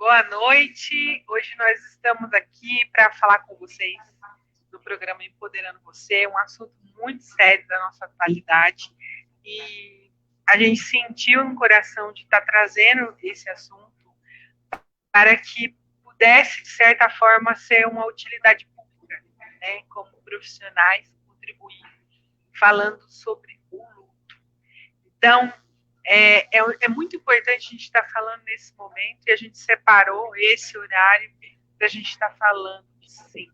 Boa noite. Hoje nós estamos aqui para falar com vocês do programa Empoderando Você, um assunto muito sério da nossa atualidade. E a gente sentiu no coração de estar trazendo esse assunto para que pudesse, de certa forma, ser uma utilidade pública, né? Como profissionais, contribuir falando sobre o luto. Então, é muito importante a gente estar falando nesse momento e a gente separou esse horário para a gente estar falando, sim.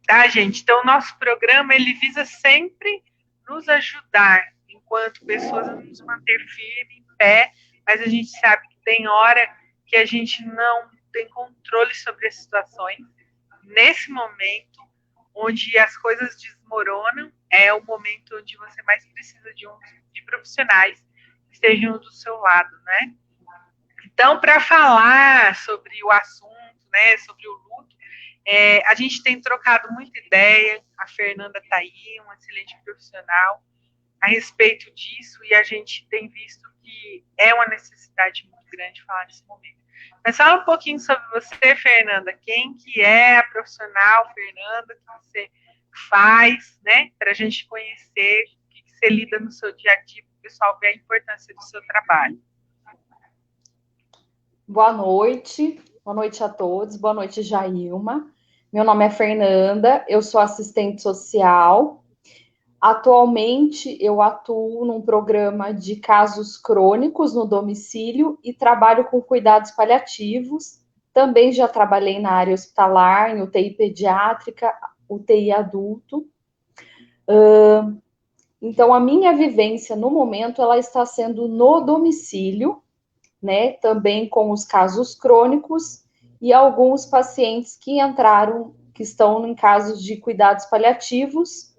Tá, gente? Então, o nosso programa, ele visa sempre nos ajudar, enquanto pessoas, a nos manter firme, em pé, mas a gente sabe que tem hora que a gente não tem controle sobre as situações. Nesse momento, onde as coisas desmoronam, é o momento onde você mais precisa de profissionais que estejam do seu lado, né? Então, para falar sobre o assunto, né, sobre o luto, a gente tem trocado muita ideia, a Fernanda está aí, uma excelente profissional, a respeito disso, e a gente tem visto que é uma necessidade muito grande falar nesse momento. Mas fala um pouquinho sobre você, Fernanda, quem que é a profissional, Fernanda, que você faz, né, para a gente conhecer o que você lida no seu dia a dia, para o pessoal ver a importância do seu trabalho. Boa noite a todos, boa noite, Jailma. Meu nome é Fernanda, eu sou assistente social. Atualmente, eu atuo num programa de casos crônicos no domicílio e trabalho com cuidados paliativos. Também já trabalhei na área hospitalar, em UTI pediátrica, UTI adulto. Então, a minha vivência, no momento, ela está sendo no domicílio, né, também com os casos crônicos e alguns pacientes que estão em casos de cuidados paliativos,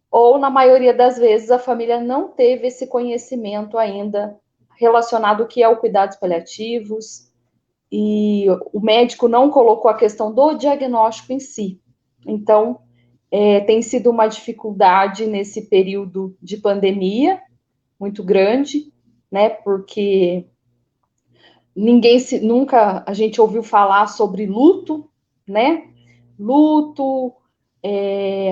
ou na maioria das vezes a família não teve esse conhecimento ainda relacionado ao que é o cuidados paliativos, e o médico não colocou a questão do diagnóstico em si. Então, tem sido uma dificuldade nesse período de pandemia muito grande, né, porque nunca a gente ouviu falar sobre luto, né? Luto,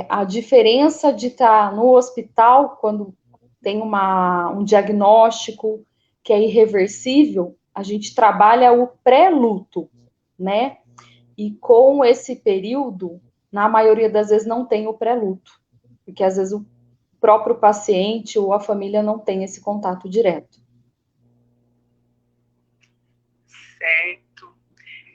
a diferença de estar no hospital quando tem um diagnóstico que é irreversível, a gente trabalha o pré-luto, né? E com esse período, na maioria das vezes não tem o pré-luto, porque às vezes o próprio paciente ou a família não tem esse contato direto. Certo.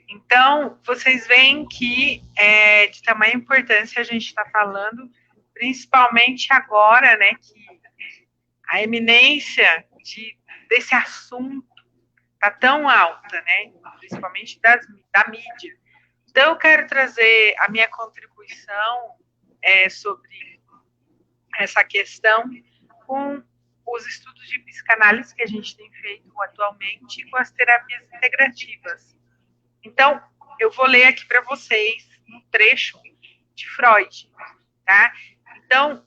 Então, vocês veem que é de tamanha importância a gente está falando, principalmente agora, né, que a eminência desse assunto está tão alta, né, principalmente da mídia. Então, eu quero trazer a minha contribuição sobre essa questão com os estudos de psicanálise que a gente tem feito atualmente e com as terapias integrativas. Então, eu vou ler aqui para vocês um trecho de Freud, tá? Então,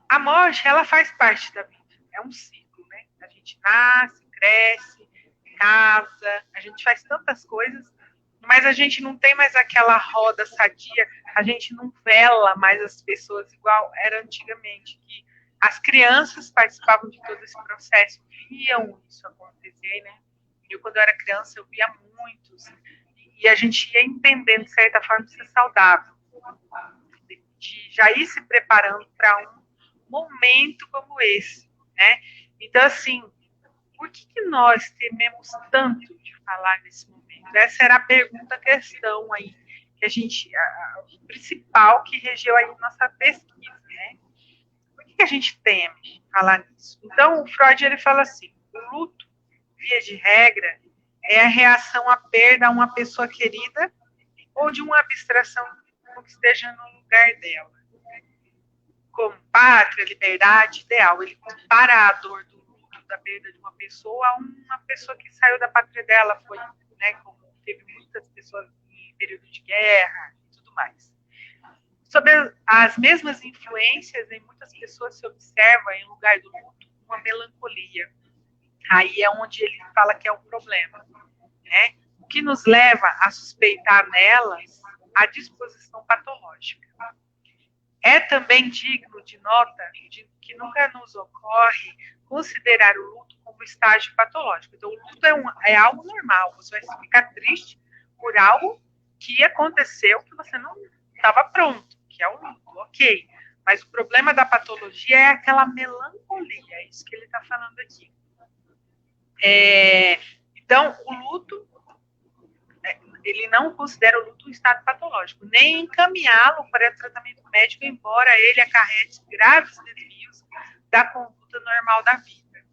a morte, ela faz parte da vida, é um ciclo, né? A gente nasce, cresce, casa, a gente faz tantas coisas, mas a gente não tem mais aquela roda sadia, a gente não vela mais as pessoas igual era antigamente, que as crianças participavam de todo esse processo, viam isso acontecer, né? Eu, quando eu era criança, eu via muitos, e a gente ia entendendo, de certa forma, de ser saudável, de já ir se preparando para um momento como esse, né? Então, assim, por que nós tememos tanto de falar nesse momento? Essa era a pergunta, a questão aí, que a gente, o principal que regeu aí nossa pesquisa, né? Por que a gente teme falar nisso? Então, o Freud, ele fala assim, o luto, via de regra, é a reação à perda a uma pessoa querida ou de uma abstração que esteja no lugar dela. Como pátria, liberdade, ideal. Ele compara a dor do luto, da perda de uma pessoa a uma pessoa que saiu da pátria dela, foi, né, como teve muitas pessoas em período de guerra e tudo mais. Sobre as mesmas influências, em muitas pessoas se observa, em lugar do luto, uma melancolia. Aí é onde ele fala que é o problema, né? O que nos leva a suspeitar nelas a disposição patológica. É também digno de nota de que nunca nos ocorre considerar o luto como estágio patológico. Então, o luto é algo normal, você vai ficar triste por algo que aconteceu que você não estava pronto, que é o luto, ok. Mas o problema da patologia é aquela melancolia, é isso que ele está falando aqui. Então, o luto, ele não considera o luto um estado patológico, nem encaminhá-lo para tratamento médico, embora ele acarrete graves desvios da conduta normal da vida.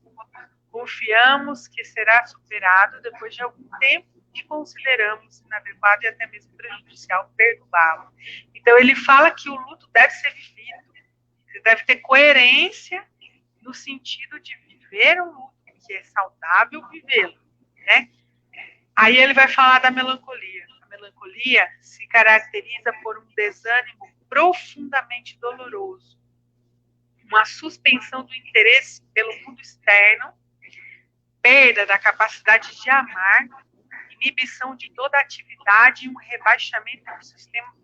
Confiamos que será superado depois de algum tempo que consideramos inadequado e até mesmo prejudicial perturbá-lo. Então, ele fala que o luto deve ser vivido, você deve ter coerência no sentido de viver um luto, que é saudável vivê-lo, né? Aí ele vai falar da melancolia. A melancolia se caracteriza por um desânimo profundamente doloroso, uma suspensão do interesse pelo mundo externo, perda da capacidade de amar, inibição de toda atividade e um rebaixamento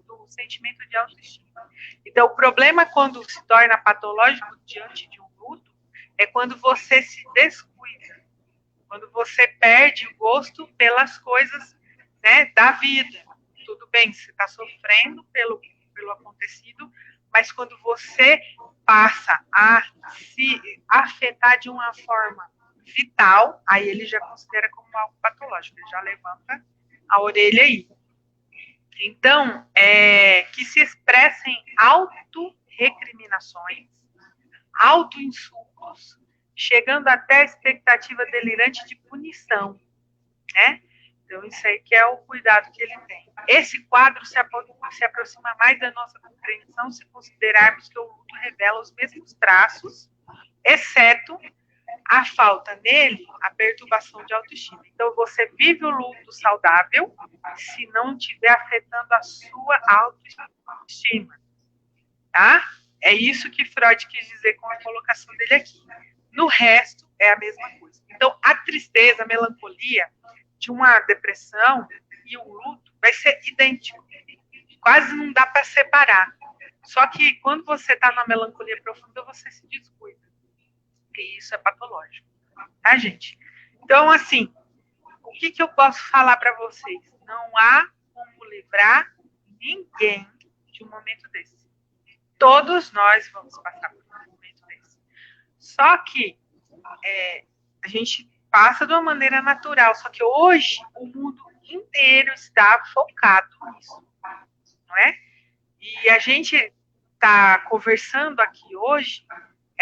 do sentimento de autoestima. Então, o problema quando se torna patológico diante de um luto é quando você se descuida, quando você perde o gosto pelas coisas, né, da vida. Tudo bem, você está sofrendo pelo acontecido, mas quando você passa a se afetar de uma forma vital, aí ele já considera como algo patológico, ele já levanta a orelha aí. Então, que se expressem auto-recriminações, auto-insultos, chegando até a expectativa delirante de punição, né? Então, isso aí que é o cuidado que ele tem. Esse quadro se aproxima mais da nossa compreensão se considerarmos que o luto revela os mesmos traços, exceto a falta nele, a perturbação de autoestima. Então, você vive o luto saudável se não estiver afetando a sua autoestima, tá? É isso que Freud quis dizer com a colocação dele aqui. No resto, é a mesma coisa. Então, a tristeza, a melancolia de uma depressão e o luto vai ser idêntico. Quase não dá para separar. Só que quando você está na melancolia profunda, você se descuida. E isso é patológico. Tá, gente? Então, assim, o que eu posso falar para vocês? Não há como livrar ninguém de um momento desse. Todos nós vamos passar por um momento desse. Só que a gente passa de uma maneira natural. Só que hoje o mundo inteiro está focado nisso, não é? E a gente está conversando aqui hoje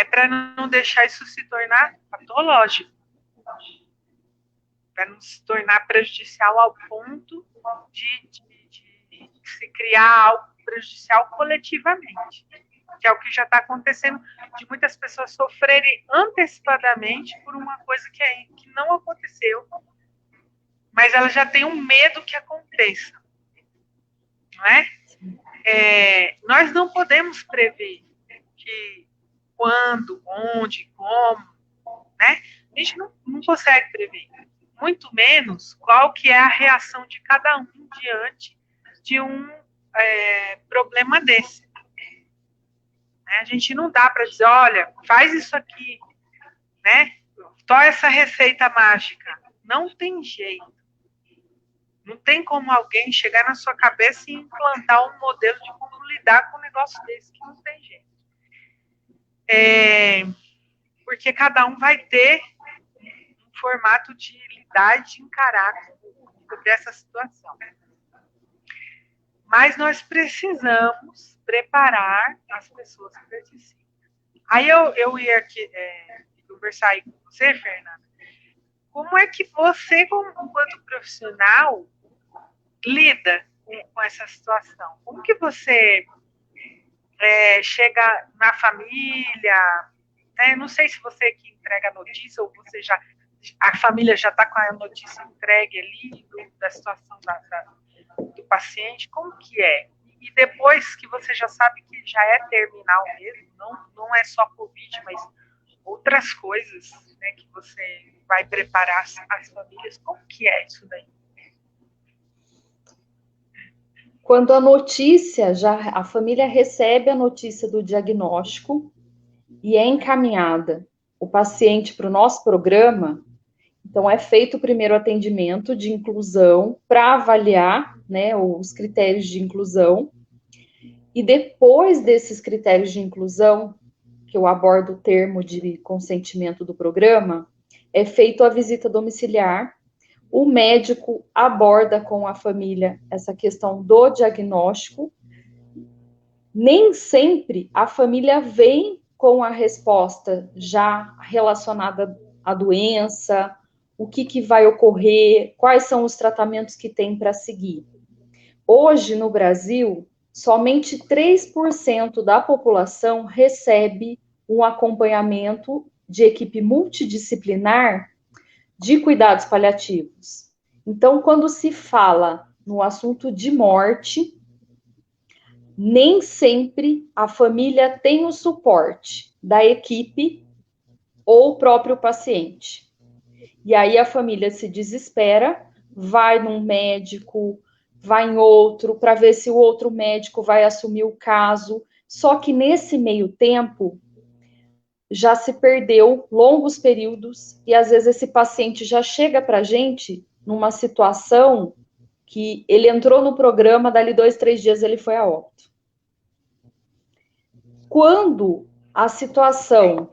para não deixar isso se tornar patológico, para não se tornar prejudicial ao ponto de se criar algo prejudicial coletivamente, que é o que já está acontecendo, de muitas pessoas sofrerem antecipadamente por uma coisa que não aconteceu, mas ela já tem um medo que aconteça, não é? Nós não podemos prever que quando, onde, como, né? A gente não consegue prever, muito menos qual que é a reação de cada um diante de um problema desse. A gente não dá para dizer, olha, faz isso aqui, né? Só essa receita mágica. Não tem jeito. Não tem como alguém chegar na sua cabeça e implantar um modelo de como lidar com um negócio desse, que não tem jeito. Porque cada um vai ter um formato de lidar e de encarar sobre essa situação. Mas nós precisamos preparar as pessoas para esse ciclo. Aí eu ia aqui, conversar aí com você, Fernanda. Como é que você, enquanto profissional, lida com essa situação? Como que você chega na família? Não sei se você que entrega a notícia ou você a família já está com a notícia entregue ali da situação do paciente. Como que é? E depois que você já sabe que já é terminal mesmo, não é só Covid, mas outras coisas, né, que você vai preparar as famílias, como que é isso daí? Quando a notícia, a família recebe a notícia do diagnóstico e é encaminhada o paciente para o nosso programa, então é feito o primeiro atendimento de inclusão para avaliar, né, os critérios de inclusão, e depois desses critérios de inclusão, que eu abordo o termo de consentimento do programa, é feito a visita domiciliar. O médico aborda com a família essa questão do diagnóstico. Nem sempre a família vem com a resposta já relacionada à doença, o que vai ocorrer, quais são os tratamentos que tem para seguir. Hoje, no Brasil, somente 3% da população recebe um acompanhamento de equipe multidisciplinar de cuidados paliativos. Então, quando se fala no assunto de morte, nem sempre a família tem o suporte da equipe ou o próprio paciente. E aí a família se desespera, vai num médico, vai em outro, para ver se o outro médico vai assumir o caso. Só que nesse meio tempo, já se perdeu longos períodos e às vezes esse paciente já chega para a gente numa situação que ele entrou no programa, dali 2, 3 dias ele foi a óbito. Quando a situação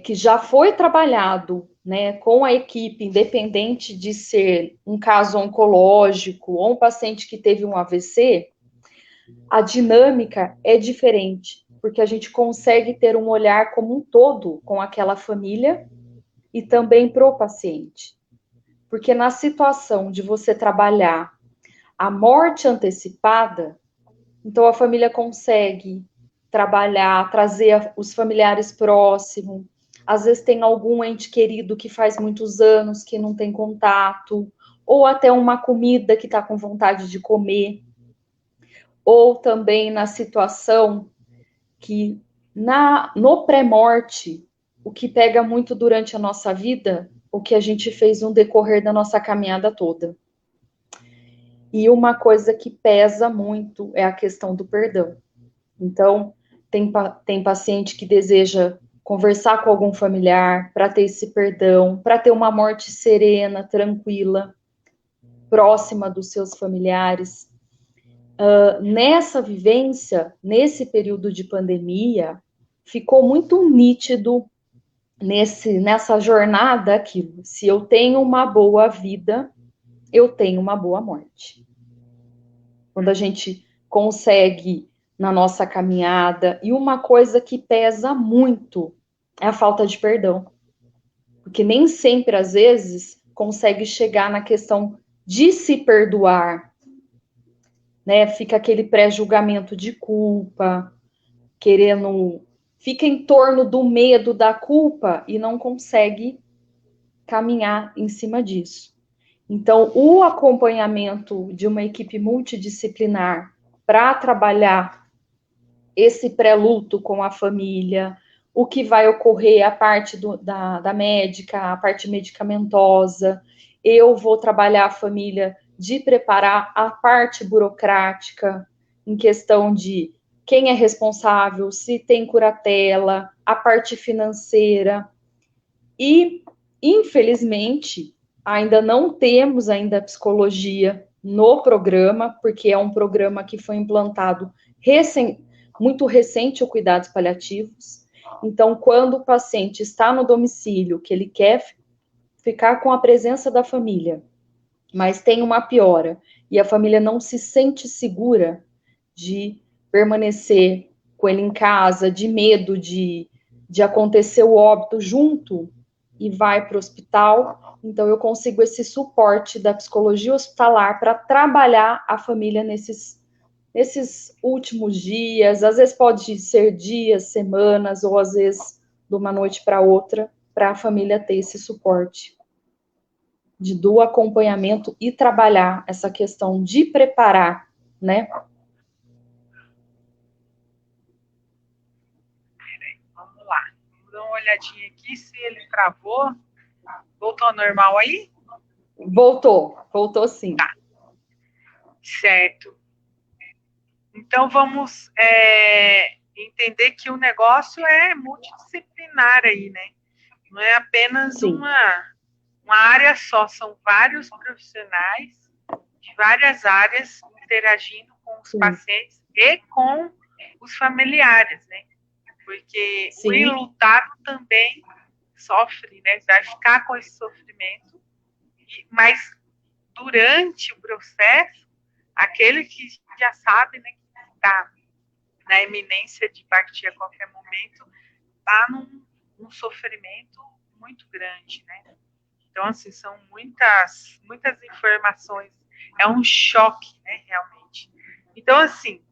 que já foi trabalhado, né, com a equipe, independente de ser um caso oncológico ou um paciente que teve um AVC, a dinâmica é diferente, porque a gente consegue ter um olhar como um todo com aquela família e também para o paciente. Porque na situação de você trabalhar a morte antecipada, então a família consegue trabalhar, trazer os familiares próximos. Às vezes tem algum ente querido que faz muitos anos que não tem contato, ou até uma comida que está com vontade de comer, ou também na situação que no pré-morte, o que pega muito durante a nossa vida, o que a gente fez no decorrer da nossa caminhada toda. E uma coisa que pesa muito é a questão do perdão. Então, tem paciente que deseja conversar com algum familiar para ter esse perdão, para ter uma morte serena, tranquila, próxima dos seus familiares. Nessa vivência, nesse período de pandemia, ficou muito nítido nessa jornada aquilo. Se eu tenho uma boa vida, eu tenho uma boa morte. Quando a gente consegue na nossa caminhada, e uma coisa que pesa muito é a falta de perdão. Porque nem sempre, às vezes, consegue chegar na questão de se perdoar, né? Fica aquele pré-julgamento de culpa, fica em torno do medo da culpa e não consegue caminhar em cima disso. Então, o acompanhamento de uma equipe multidisciplinar para trabalhar esse pré-luto com a família, o que vai ocorrer, a parte da médica, a parte medicamentosa, eu vou trabalhar a família de preparar a parte burocrática, em questão de quem é responsável, se tem curatela, a parte financeira. E, infelizmente, ainda não temos ainda psicologia no programa, porque é um programa que foi implantado muito recente, o cuidados paliativos. Então, quando o paciente está no domicílio, que ele quer ficar com a presença da família, mas tem uma piora, e a família não se sente segura de permanecer com ele em casa, de medo de acontecer o óbito junto, e vai para o hospital, então eu consigo esse suporte da psicologia hospitalar para trabalhar a família nesses últimos dias, às vezes pode ser dias, semanas, ou às vezes de uma noite para outra, para a família ter esse suporte do acompanhamento e trabalhar essa questão de preparar, né? Vamos lá. Vamos dar uma olhadinha aqui se ele travou. Voltou ao normal aí? Voltou sim. Tá. Certo. Então, vamos entender que o negócio é multidisciplinar aí, né? Não é apenas uma área só, são vários profissionais de várias áreas interagindo com os pacientes e com os familiares, né? Porque o enlutado também sofre, né? Vai ficar com esse sofrimento, mas durante o processo, aquele que já sabe, né, que está na iminência de partir a qualquer momento, está num sofrimento muito grande, né? Então, assim, são muitas informações, é um choque, né, realmente. Então, assim,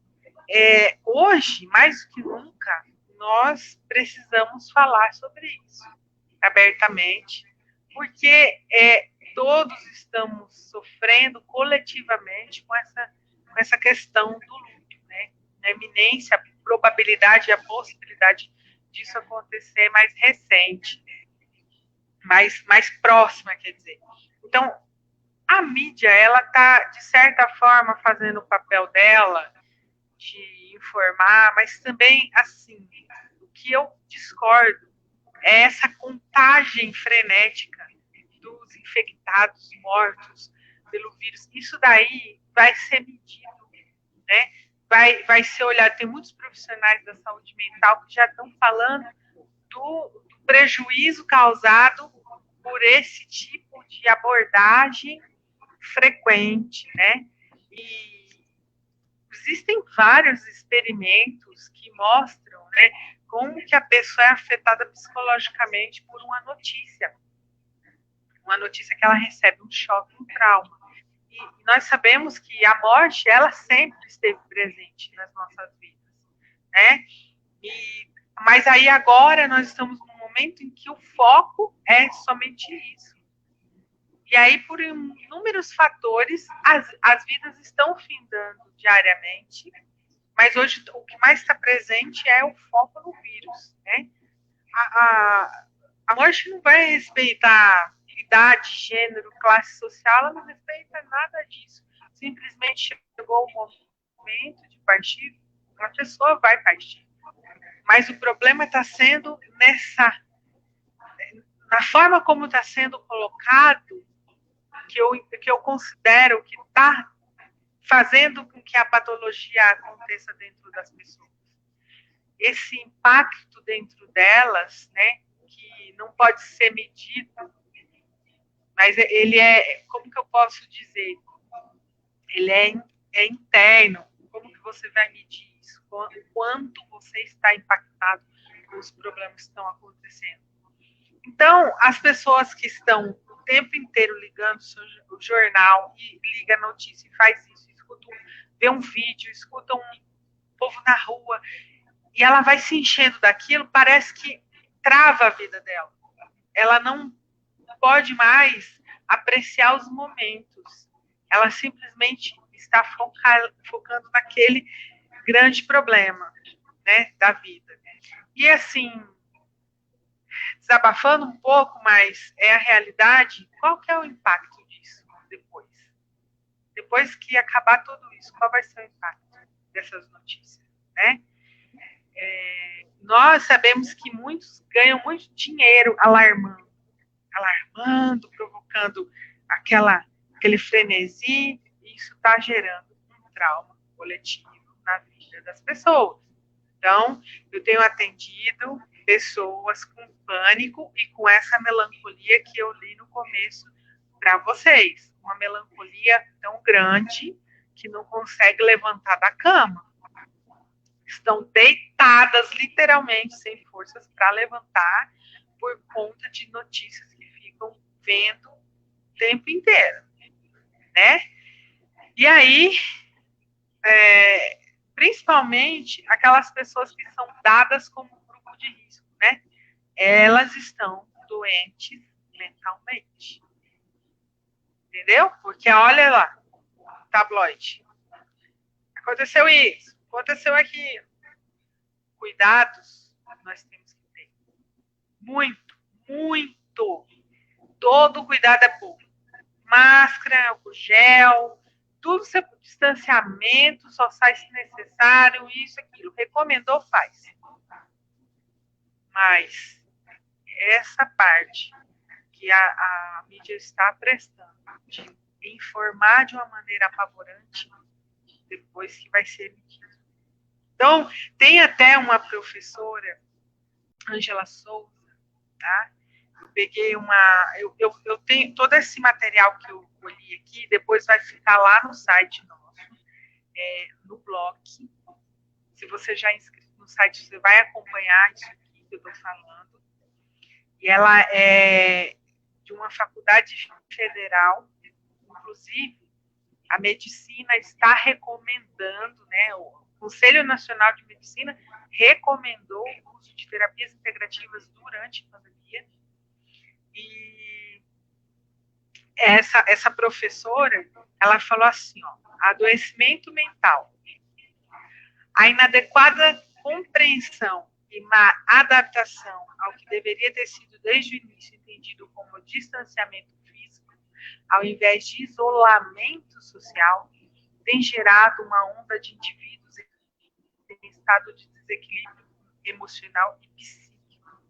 hoje, mais do que nunca, nós precisamos falar sobre isso abertamente, porque todos estamos sofrendo coletivamente com essa questão do luto, né? A iminência, a probabilidade e a possibilidade disso acontecer mais recente, mais próxima, quer dizer. Então, a mídia, ela está, de certa forma, fazendo o papel dela de informar, mas também, assim, o que eu discordo é essa contagem frenética dos infectados, mortos pelo vírus. Isso daí vai ser medido, né? Vai ser olhado. Tem muitos profissionais da saúde mental que já estão falando do prejuízo causado por esse tipo de abordagem frequente, né? E existem vários experimentos que mostram, né, como que a pessoa é afetada psicologicamente por uma notícia que ela recebe, um choque, um trauma. E nós sabemos que a morte, ela sempre esteve presente nas nossas vidas, né? Mas aí agora nós estamos num momento em que o foco é somente isso. E aí, por inúmeros fatores, as vidas estão findando diariamente, mas hoje o que mais está presente é o foco no vírus, né? A morte não vai respeitar idade, gênero, classe social, ela não respeita nada disso. Simplesmente chegou o momento de partir, a pessoa vai partir. Mas o problema está sendo na forma como está sendo colocado, que eu considero que está fazendo com que a patologia aconteça dentro das pessoas. Esse impacto dentro delas, né, que não pode ser medido, mas ele como que eu posso dizer? Ele é interno. Como que você vai medir isso? Quanto você está impactado com os problemas que estão acontecendo? Então, as pessoas que estão o tempo inteiro ligando o jornal e liga a notícia e faz isso, vê um vídeo, escuta um povo na rua, e ela vai se enchendo daquilo, parece que trava a vida dela. Ela não pode mais apreciar os momentos. Ela simplesmente está focando naquele grande problema, né, da vida. E assim, desabafando um pouco, mas é a realidade, qual que é o impacto disso depois? Depois que acabar tudo isso, qual vai ser o impacto dessas notícias, né? Nós sabemos que muitos ganham muito dinheiro alarmando, provocando aquele frenesi, e isso está gerando um trauma coletivo na vida das pessoas. Então, eu tenho atendido pessoas com pânico e com essa melancolia que eu li no começo para vocês. Uma melancolia tão grande que não consegue levantar da cama. Estão deitadas, literalmente, sem forças para levantar, por conta de notícias que ficam vendo o tempo inteiro, né? E aí, principalmente aquelas pessoas que são dadas como grupo de risco, né? Elas estão doentes mentalmente. Entendeu? Porque olha lá, tabloide. Aconteceu isso, aconteceu aquilo. Cuidados nós temos que ter. Muito, muito. Todo cuidado é pouco. Máscara, álcool gel, tudo seu distanciamento, só sai se necessário, isso, aquilo. Recomendou, faz. Mas essa parte que a mídia está prestando de informar de uma maneira apavorante, depois que vai ser emitido. Então, tem até uma professora, Ângela Souza, tá? Eu peguei eu tenho todo esse material que eu colhi aqui, depois vai ficar lá no site nosso, no blog. Se você já é inscrito no site, você vai acompanhar isso aqui que eu estou falando. E ela é de uma faculdade federal, inclusive a medicina está recomendando, né, o Conselho Nacional de Medicina recomendou o uso de terapias integrativas durante a pandemia. E essa professora, ela falou assim, ó, adoecimento mental, a inadequada compreensão e má adaptação ao que deveria ter sido desde o início entendido como distanciamento físico, ao invés de isolamento social, tem gerado uma onda de indivíduos em estado de desequilíbrio emocional e psíquico.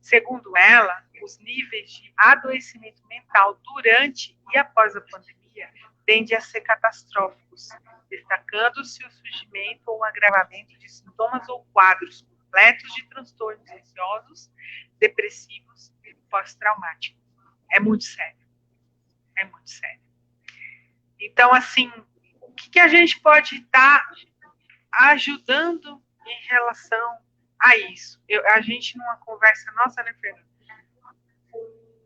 Segundo ela, os níveis de adoecimento mental durante e após a pandemia tendem a ser catastróficos, destacando-se o surgimento ou agravamento de sintomas ou quadros completos de transtornos ansiosos, depressivos e pós-traumáticos. É muito sério. É muito sério. Então, assim, o que a gente pode estar ajudando em relação a isso? A gente, numa conversa nossa, né, Fernanda?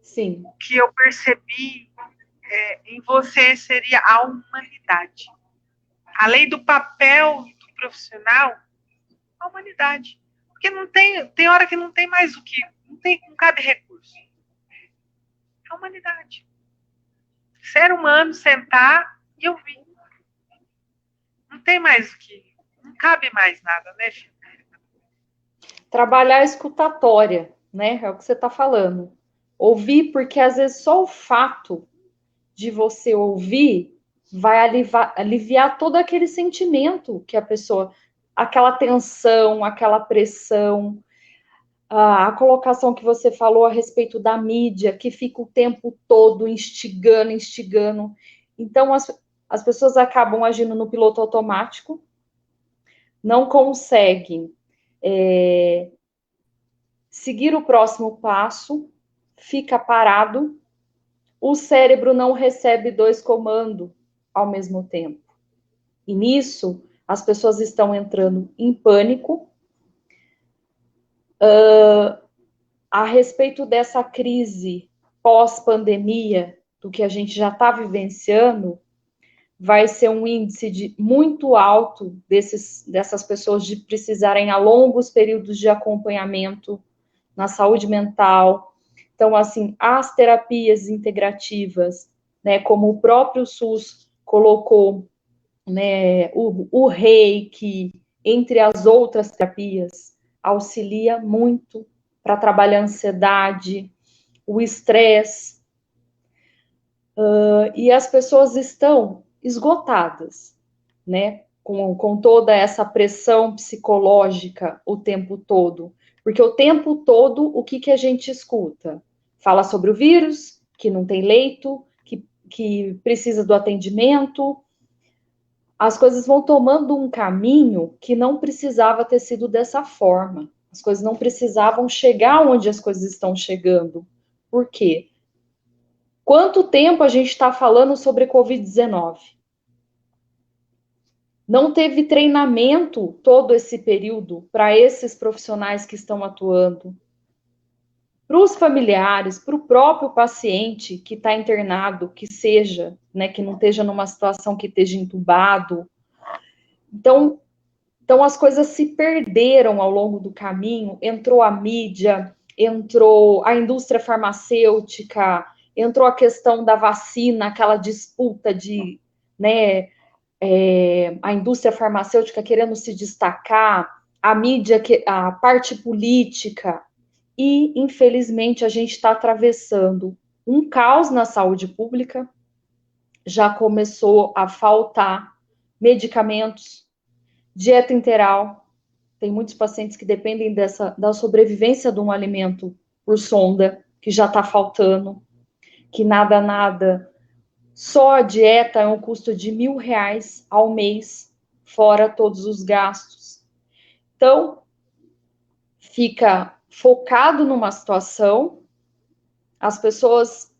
Sim. O que eu percebi em você seria a humanidade. Além do papel do profissional, a humanidade. Porque tem hora que não tem mais o que, não cabe recurso. A humanidade. Ser humano, sentar e ouvir. Não tem mais o que, não cabe mais nada, né, filho? Trabalhar a escutatória, né? É o que você está falando. Ouvir, porque às vezes só o fato de você ouvir vai aliviar todo aquele sentimento que a pessoa, aquela tensão, aquela pressão, a colocação que você falou a respeito da mídia, que fica o tempo todo instigando. Então, as pessoas acabam agindo no piloto automático, não conseguem seguir o próximo passo, fica parado, o cérebro não recebe 2 comandos ao mesmo tempo. E nisso, as pessoas estão entrando em pânico. A respeito dessa crise pós-pandemia, do que a gente já está vivenciando, vai ser um índice muito alto dessas pessoas de precisarem a longos períodos de acompanhamento na saúde mental. Então, assim, as terapias integrativas, né, como o próprio SUS colocou, né, o Reiki, entre as outras terapias, auxilia muito para trabalhar a ansiedade, o estresse, e as pessoas estão esgotadas, né, com toda essa pressão psicológica o tempo todo, porque o tempo todo, o que a gente escuta? Fala sobre o vírus, que não tem leito, que precisa do atendimento. As coisas vão tomando um caminho que não precisava ter sido dessa forma. As coisas não precisavam chegar onde as coisas estão chegando. Por quê? Quanto tempo a gente está falando sobre Covid-19? Não teve treinamento todo esse período para esses profissionais que estão atuando. Para os familiares, para o próprio paciente que está internado, que seja, né, que não esteja numa situação que esteja entubado. Então as coisas se perderam ao longo do caminho, entrou a mídia, entrou a indústria farmacêutica, entrou a questão da vacina, aquela disputa de, né, a indústria farmacêutica querendo se destacar, a mídia, a parte política, e, infelizmente, a gente está atravessando um caos na saúde pública, já começou a faltar medicamentos, dieta interal. Tem muitos pacientes que dependem da sobrevivência de um alimento por sonda, que já está faltando, que nada. Só a dieta é um custo de R$ 1.000 ao mês, fora todos os gastos. Então, fica focado numa situação, as pessoas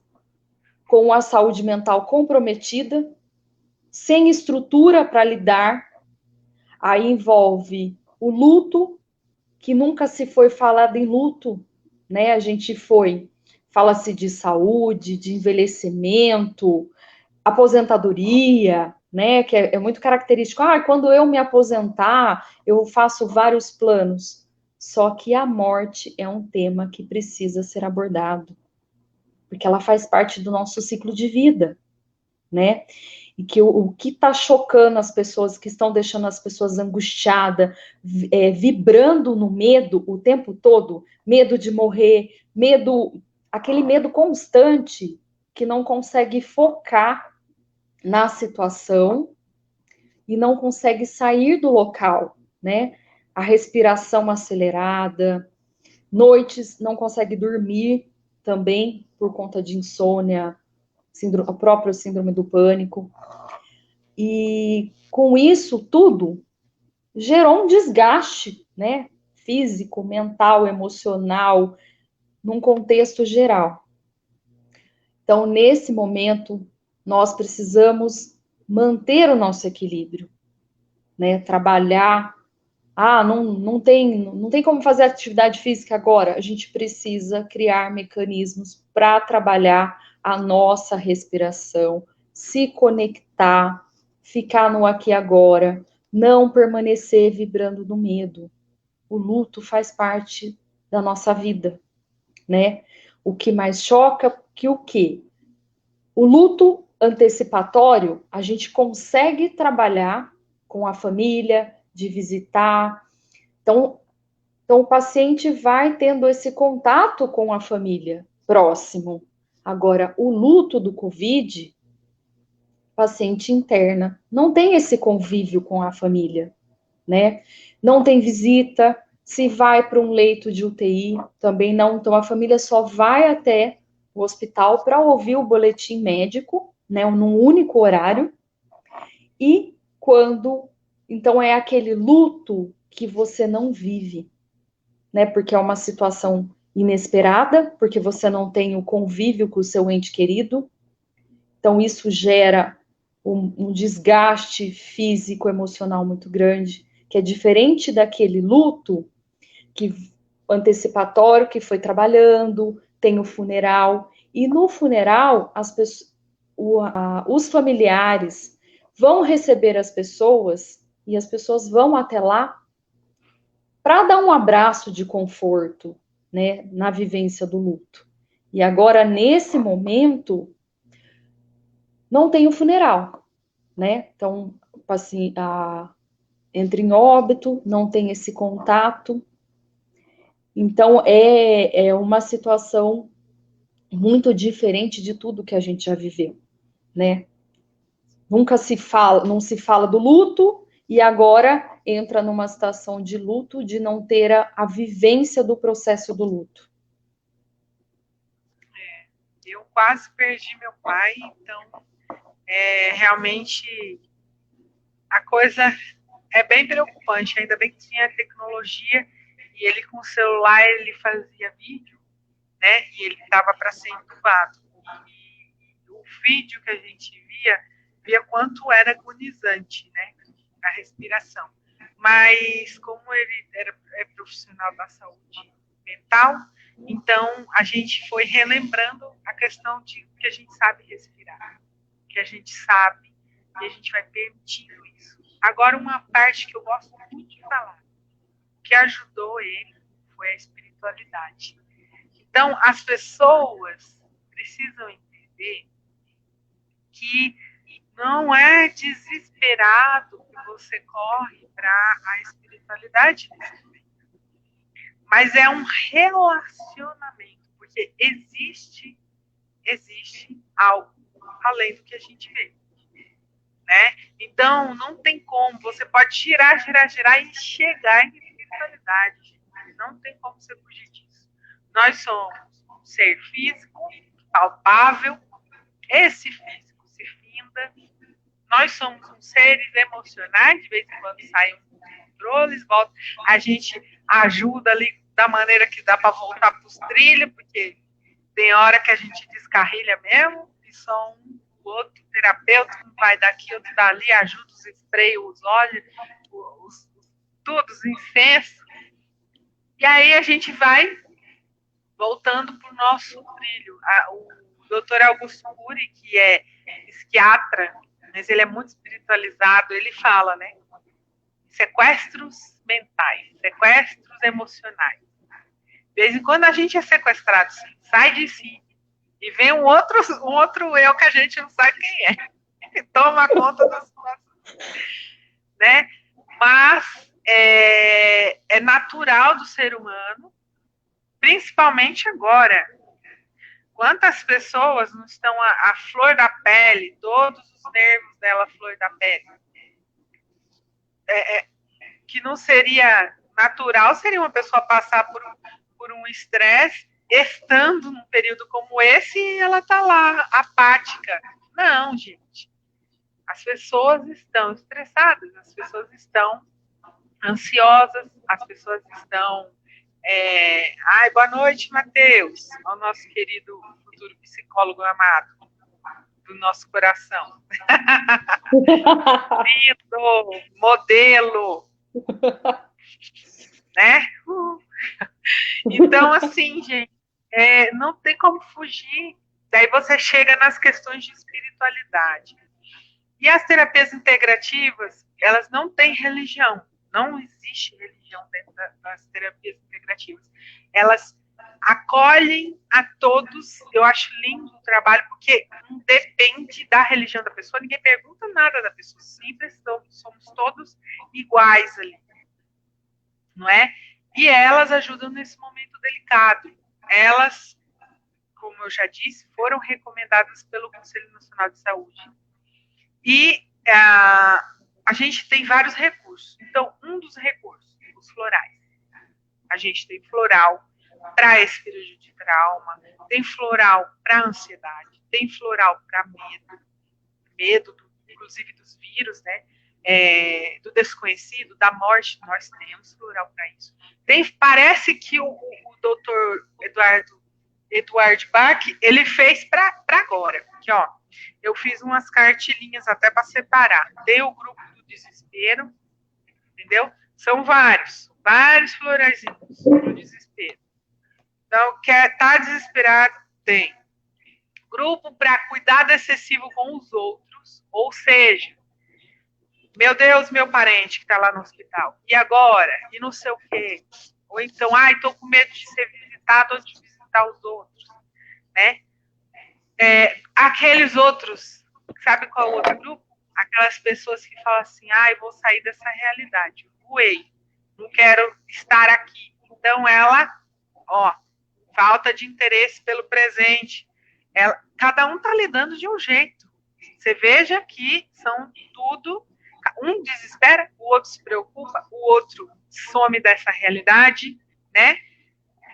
com a saúde mental comprometida, sem estrutura para lidar, aí envolve o luto, que nunca se foi falado em luto, né? Fala-se de saúde, de envelhecimento, aposentadoria, né? Que é muito característico. Quando eu me aposentar, eu faço vários planos. Só que a morte é um tema que precisa ser abordado, porque ela faz parte do nosso ciclo de vida, né? E que o que está chocando as pessoas, que estão deixando as pessoas angustiadas, vibrando no medo o tempo todo, medo de morrer, aquele medo constante, que não consegue focar na situação e não consegue sair do local, né? A respiração acelerada, noites não consegue dormir também por conta de insônia, a própria síndrome do pânico. E com isso tudo gerou um desgaste, né? Físico, mental, emocional, num contexto geral. Então, nesse momento, nós precisamos manter o nosso equilíbrio, né? Trabalhar. Não tem como fazer atividade física agora. A gente precisa criar mecanismos para trabalhar a nossa respiração, se conectar, ficar no aqui e agora, não permanecer vibrando no medo. O luto faz parte da nossa vida, né? O que mais choca que o quê? O luto antecipatório, a gente consegue trabalhar com a família, de visitar. Então, o paciente vai tendo esse contato com a família próximo. Agora, o luto do Covid, paciente interna, não tem esse convívio com a família, né? Não tem visita, se vai para um leito de UTI, também não. Então, a família só vai até o hospital para ouvir o boletim médico, né, num único horário. E quando, então, é aquele luto que você não vive, né? Porque é uma situação inesperada, porque você não tem o convívio com o seu ente querido. Então, isso gera um desgaste físico, emocional muito grande, que é diferente daquele luto que antecipatório, que foi trabalhando, tem o funeral. E no funeral, os familiares vão receber as pessoas e as pessoas vão até lá para dar um abraço de conforto, né, na vivência do luto. E agora, nesse momento, não tem o funeral, né? Então, assim, entra em óbito, não tem esse contato. Então, é uma situação muito diferente de tudo que a gente já viveu, né? Não se fala do luto, e agora entra numa situação de luto, de não ter a vivência do processo do luto. Eu quase perdi meu pai, então realmente a coisa é bem preocupante. Ainda bem que tinha tecnologia e ele com o celular ele fazia vídeo, né? E ele estava para ser entubado. E o vídeo que a gente via quanto era agonizante, né? A respiração. Mas como ele é profissional da saúde mental, então a gente foi relembrando a questão de que a gente sabe respirar, que a gente sabe e a gente vai permitindo isso. Agora, uma parte que eu gosto muito de falar, que ajudou ele, foi a espiritualidade. Então, as pessoas precisam entender que não é desesperado que você corre para a espiritualidade nesse momento, mas é um relacionamento, porque existe algo além do que a gente vê, né? Então, não tem como, você pode girar e chegar em espiritualidade, gente. Não tem como você fugir disso. Nós somos um ser físico, palpável, esse físico se finda, nós somos uns seres emocionais, de vez em quando saem uns controles, volta, a gente ajuda ali da maneira que dá para voltar para os trilhos, porque tem hora que a gente descarrilha mesmo, e só um outro terapeuta, um vai daqui, outro dali, ajuda os spray, os óleos, tudo, os incensos. E aí a gente vai voltando para o nosso trilho. O doutor Augusto Cury, que é psiquiatra, mas ele é muito espiritualizado, ele fala, né? Sequestros mentais, sequestros emocionais. De vez em quando a gente é sequestrado, sim, sai de si, e vem um outro eu que a gente não sabe quem é, e toma conta da situação, né? Mas é natural do ser humano, principalmente agora. Quantas pessoas não estão à flor da pele, todos os nervos dela à flor da pele? Que não seria natural, seria uma pessoa passar por um estresse, estando num período como esse, e ela está lá, apática. Não, gente. As pessoas estão estressadas, as pessoas estão ansiosas, as pessoas estão... Ai, boa noite, Matheus, ao nosso querido futuro psicólogo amado do nosso coração. Lindo, modelo, né? Então, assim, gente, não tem como fugir. Daí você chega nas questões de espiritualidade. E as terapias integrativas, elas não têm religião. Não existe religião dentro das terapias integrativas. Elas acolhem a todos. Eu acho lindo o trabalho, porque não depende da religião da pessoa, ninguém pergunta nada da pessoa, simples, somos todos iguais ali, não é? E elas ajudam nesse momento delicado. Elas, como eu já disse, foram recomendadas pelo Conselho Nacional de Saúde. E a gente tem vários recursos. Então, um dos recursos, os florais. A gente tem floral para esse período de trauma, tem floral para ansiedade, tem floral para medo inclusive dos vírus, né? Do desconhecido, da morte, nós temos floral para isso. Parece que o doutor Eduardo Bach, ele fez para agora. Aqui, ó, eu fiz umas cartilinhas até para separar. Tem o grupo do desespero, entendeu? São vários floraizinhos do desespero. Então, quer estar desesperado? Tem. Grupo para cuidado excessivo com os outros, ou seja, meu Deus, meu parente que está lá no hospital, e agora? E não sei o quê. Ou então, ai, estou com medo de ser visitado ou de visitar os outros, né? Aqueles outros, sabe qual é o outro grupo? Aquelas pessoas que falam assim, ai, vou sair dessa realidade, voei, não quero estar aqui. Então ela, falta de interesse pelo presente. Cada um está lidando de um jeito. Você veja que são tudo, um desespera, o outro se preocupa, o outro some dessa realidade, né?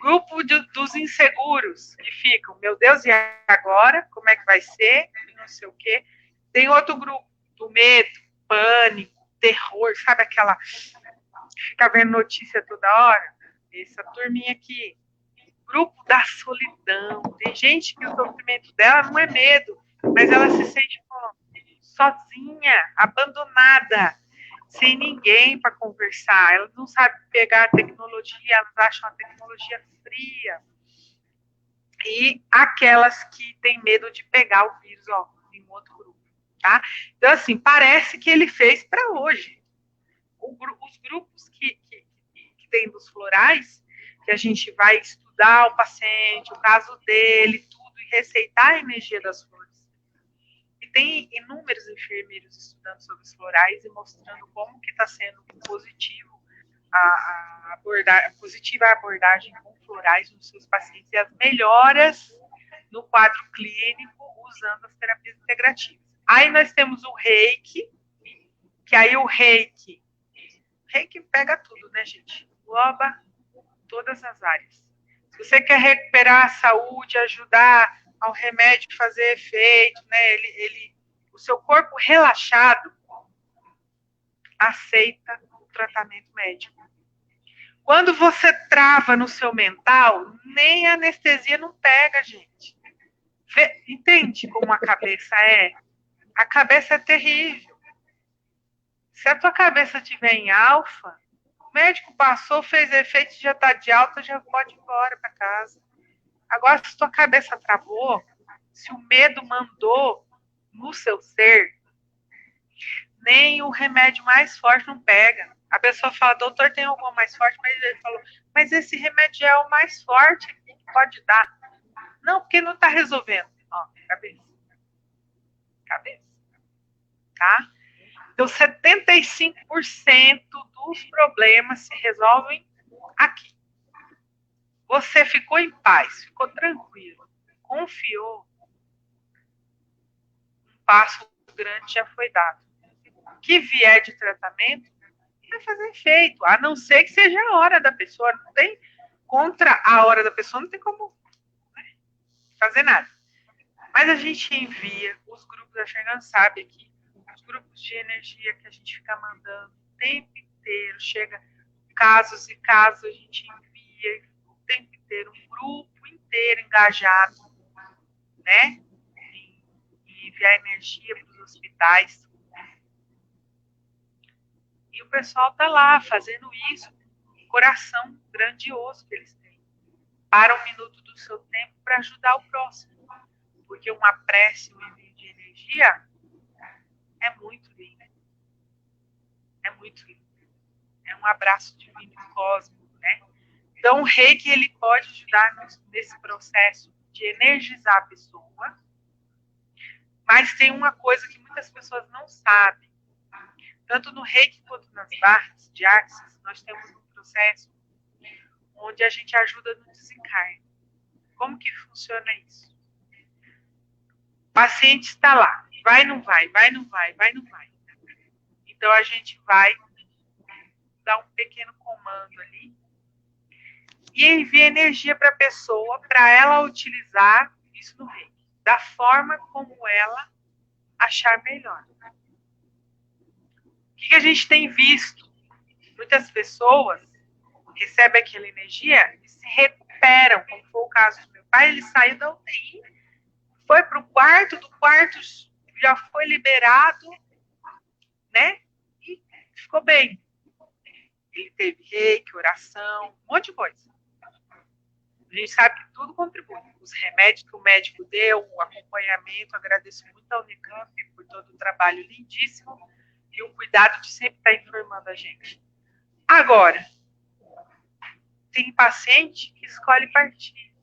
Grupo dos inseguros que ficam, meu Deus, e agora? Como é que vai ser? Não sei o quê. Tem outro grupo do medo, pânico, terror, sabe aquela... Fica vendo notícia toda hora? Essa turminha aqui. Grupo da solidão. Tem gente que o sofrimento dela não é medo, mas ela se sente sozinha, abandonada, sem ninguém para conversar. Elas não sabem pegar a tecnologia, elas acham a tecnologia fria. E aquelas que têm medo de pegar o vírus, em um outro grupo, tá? Então, assim, parece que ele fez para hoje. Os grupos que tem dos florais, que a gente vai estudar o paciente, o caso dele, tudo, e receitar a energia das flores. E tem inúmeros enfermeiros estudando sobre os florais e mostrando como que está sendo positivo positiva abordagem com florais nos seus pacientes e as melhoras no quadro clínico usando as terapias integrativas. Aí nós temos o Reiki, que aí o Reiki pega tudo, né, gente? Engloba todas as áreas. Se você quer recuperar a saúde, ajudar ao remédio fazer efeito, né? O seu corpo relaxado aceita o tratamento médico. Quando você trava no seu mental, nem a anestesia não pega, gente. Entende como a cabeça é? A cabeça é terrível. Se a tua cabeça estiver em alfa, o médico passou, fez efeito, já está de alta, já pode ir embora para casa. Agora, se tua cabeça travou, se o medo mandou no seu ser, nem o remédio mais forte não pega. A pessoa fala, doutor, tem algum mais forte? Mas ele falou, mas esse remédio é o mais forte que pode dar. Não, porque não está resolvendo. Ó, cabeça. Cabeça. Tá? Então, 75% dos problemas se resolvem aqui. Você ficou em paz, ficou tranquilo, confiou, um passo grande já foi dado. O que vier de tratamento vai fazer efeito, a não ser que seja a hora da pessoa. Não tem, contra a hora da pessoa, não tem como, né, fazer nada. Mas a gente envia, os grupos da Xangan sabe aqui, os grupos de energia que a gente fica mandando o tempo inteiro, chega casos e casos, a gente envia o tempo inteiro, um grupo inteiro engajado, né, em enviar energia para os hospitais. E o pessoal tá lá fazendo isso, um coração grandioso que eles têm. Para um minuto do seu tempo para ajudar o próximo. Porque uma prece, um envio de energia é muito lindo. É muito lindo. É um abraço divino e cósmico, né? Então, o Reiki, ele pode ajudar nesse processo de energizar a pessoa. Mas tem uma coisa que muitas pessoas não sabem. Tanto no Reiki quanto nas barras de Axis, nós temos um processo onde a gente ajuda no desencarne. Como que funciona isso? O paciente está lá, vai, não vai, vai, não vai, vai, não vai. Então a gente vai dar um pequeno comando ali e envia energia para a pessoa, para ela utilizar isso no Reiki, da forma como ela achar melhor. O que a gente tem visto? Muitas pessoas recebem aquela energia e se recuperam, como foi o caso do meu pai. Ele saiu da UTI, foi para o quarto, do quarto já foi liberado, né? E ficou bem. Ele teve reiki, oração, um monte de coisa. A gente sabe que tudo contribui. Os remédios que o médico deu, o acompanhamento, agradeço muito ao Unicamp por todo o trabalho lindíssimo e o cuidado de sempre estar informando a gente. Agora, tem paciente que escolhe partir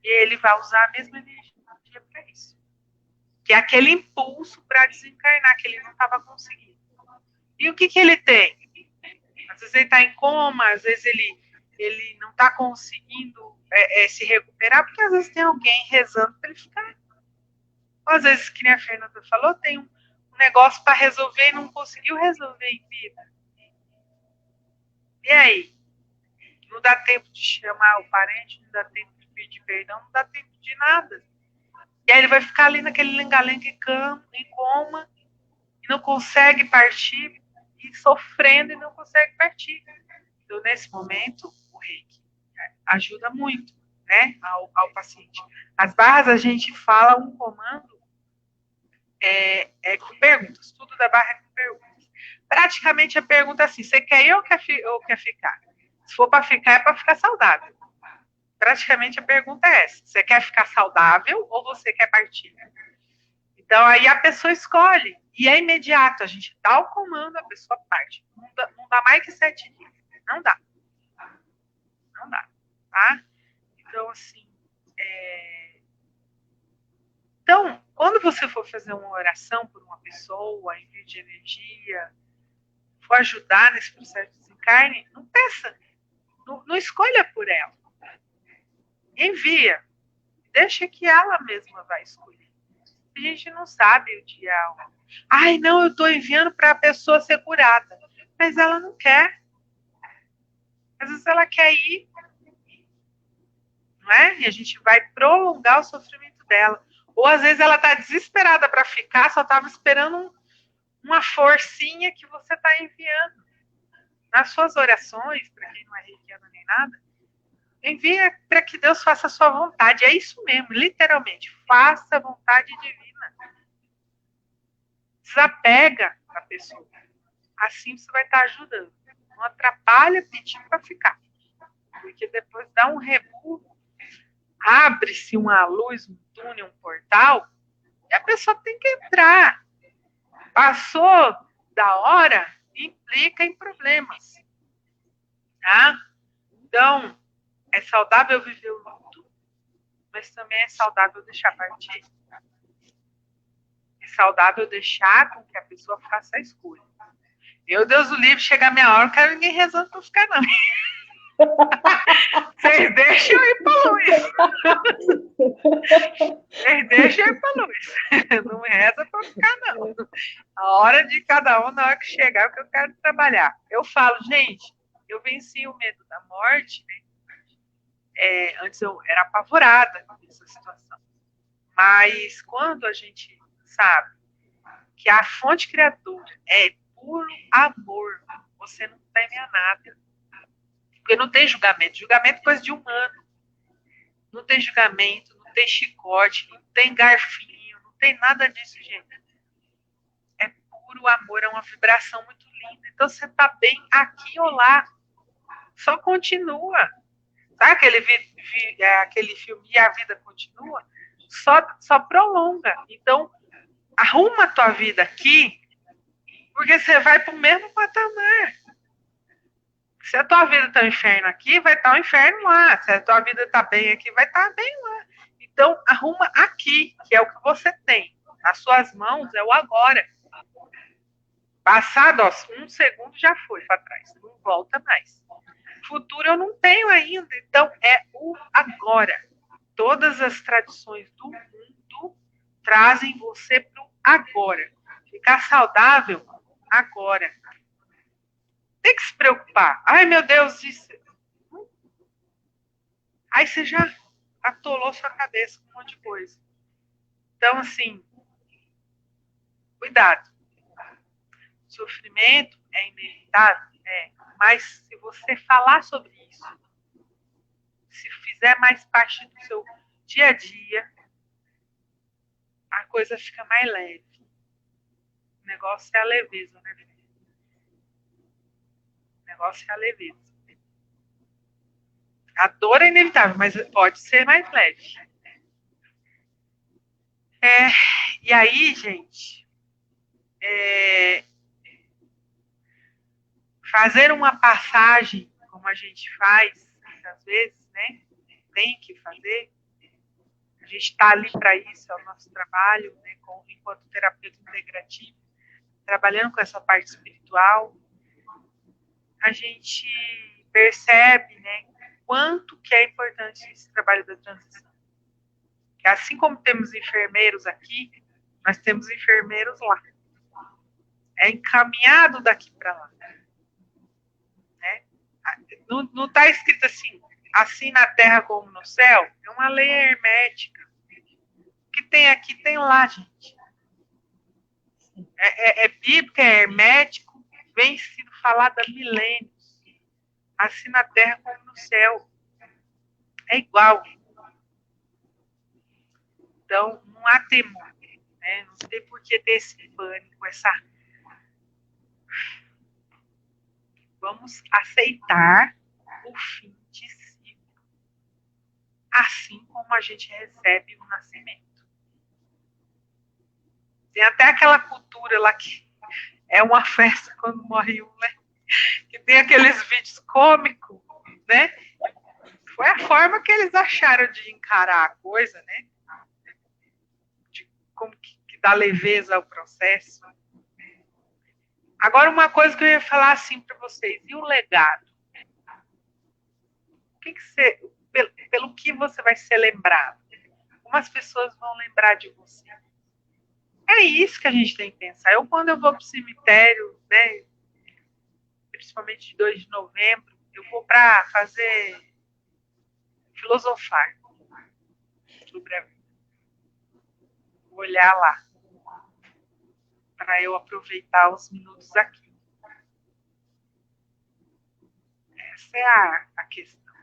e ele vai usar a mesma energia para isso. Que é aquele impulso para desencarnar que ele não estava conseguindo. E o que ele tem? Às vezes ele está em coma, às vezes ele não está conseguindo se recuperar, porque às vezes tem alguém rezando para ele ficar. Ou às vezes, que nem a Fernanda falou, tem um negócio para resolver e não conseguiu resolver em vida. E aí? Não dá tempo de chamar o parente, não dá tempo de pedir perdão, não dá tempo de nada. E aí ele vai ficar ali naquele lenga-lenga em coma, e não consegue partir, e sofrendo e não consegue partir. Então, nesse momento, o Reiki ajuda muito, né, ao paciente. As barras, a gente fala um comando com perguntas. Tudo da barra é com perguntas. Praticamente a pergunta é assim, você quer ir ou quer ficar? Se for para ficar, é para ficar saudável. Praticamente a pergunta é essa. Você quer ficar saudável ou você quer partir? Então, aí a pessoa escolhe. E é imediato. A gente dá o comando, a pessoa parte. Não dá mais que 7 dias. Não dá. Não dá. Tá? Então, assim... Então, quando você for fazer uma oração por uma pessoa, envio de energia, for ajudar nesse processo de desencarne, não peça. Não escolha por ela. Envia. Deixa que ela mesma vai escolher. A gente não sabe o dia. Ai, não, eu estou enviando para a pessoa ser curada. Mas ela não quer. Às vezes ela quer ir, não é? E a gente vai prolongar o sofrimento dela. Ou às vezes ela está desesperada para ficar, só estava esperando uma forcinha que você está enviando. Nas suas orações, para quem não é reikiano nem nada, envia para que Deus faça a sua vontade. É isso mesmo, literalmente. Faça a vontade divina. Desapega a pessoa. Assim você vai estar ajudando. Não atrapalha pedir para ficar. Porque depois dá um rebu, abre-se uma luz, um túnel, um portal, e a pessoa tem que entrar. Passou da hora, implica em problemas. Tá? Então, é saudável viver o luto, mas também é saudável deixar partir. É saudável deixar com que a pessoa faça a escolha. Eu, Deus do livre, chega a minha hora, não quero ninguém rezando para ficar, não. Vocês deixam eu ir para luz. Vocês deixam eu ir para luz. Não reza para ficar, não. A hora de cada um, na hora que chegar, é que eu quero trabalhar. Eu falo, gente, eu venci o medo da morte, né? Antes eu era apavorada com essa situação. Mas quando a gente sabe que a fonte criadora é puro amor, você não teme a nada. Porque não tem julgamento. Julgamento é coisa de humano. Não tem julgamento, não tem chicote, não tem garfinho, não tem nada disso, gente. É puro amor, é uma vibração muito linda. Então você está bem aqui ou lá. Só continua. Sabe aquele filme E a Vida Continua? Só prolonga. Então, arruma a tua vida aqui, porque você vai para o mesmo patamar. Se a tua vida está um inferno aqui, vai estar um inferno lá. Se a tua vida está bem aqui, vai estar bem lá. Então, arruma aqui, que é o que você tem. Nas suas mãos é o agora. Passado, um segundo já foi para trás. Não volta mais. Futuro eu não tenho ainda. Então, é o agora. Todas as tradições do mundo trazem você para o agora. Ficar saudável agora. Tem que se preocupar. Ai, meu Deus, isso. Aí você já atolou sua cabeça com um monte de coisa. Então, assim, cuidado. O sofrimento é inevitável, mas se você falar sobre isso, se fizer mais parte do seu dia a dia, a coisa fica mais leve. O negócio é a leveza, né, filho? O negócio é a leveza. A dor é inevitável, mas pode ser mais leve. E aí, gente, fazer uma passagem, como a gente faz, muitas vezes, né? Tem que fazer. A gente está ali para isso, é o nosso trabalho, né? Enquanto terapeuta integrativo, trabalhando com essa parte espiritual, a gente percebe, né? Quanto que é importante esse trabalho da transição. Que assim como temos enfermeiros aqui, nós temos enfermeiros lá. É encaminhado daqui para lá. Né? Não está escrito assim na terra como no céu. É uma lei hermética. O que tem aqui, tem lá, gente. É bíblico, é hermético, vem sido falado há milênios. Assim na terra como no céu. É igual. Então, não há temor. Né? Não tem por que ter esse pânico, Vamos aceitar o fim de ciclo. Assim como a gente recebe o nascimento. Tem até aquela cultura lá que é uma festa quando morre um, né? Que tem aqueles vídeos cômicos, né? Foi a forma que eles acharam de encarar a coisa, né? De como que dá leveza ao processo. Agora, uma coisa que eu ia falar assim para vocês, e o legado? Pelo que você vai ser lembrado? Como as pessoas vão lembrar de você? É isso que a gente tem que pensar. Eu, quando eu vou para o cemitério, né, principalmente de 2 de novembro, eu vou para fazer filosofar sobre a vida. Vou olhar lá, para eu aproveitar os minutos aqui. Essa é a questão.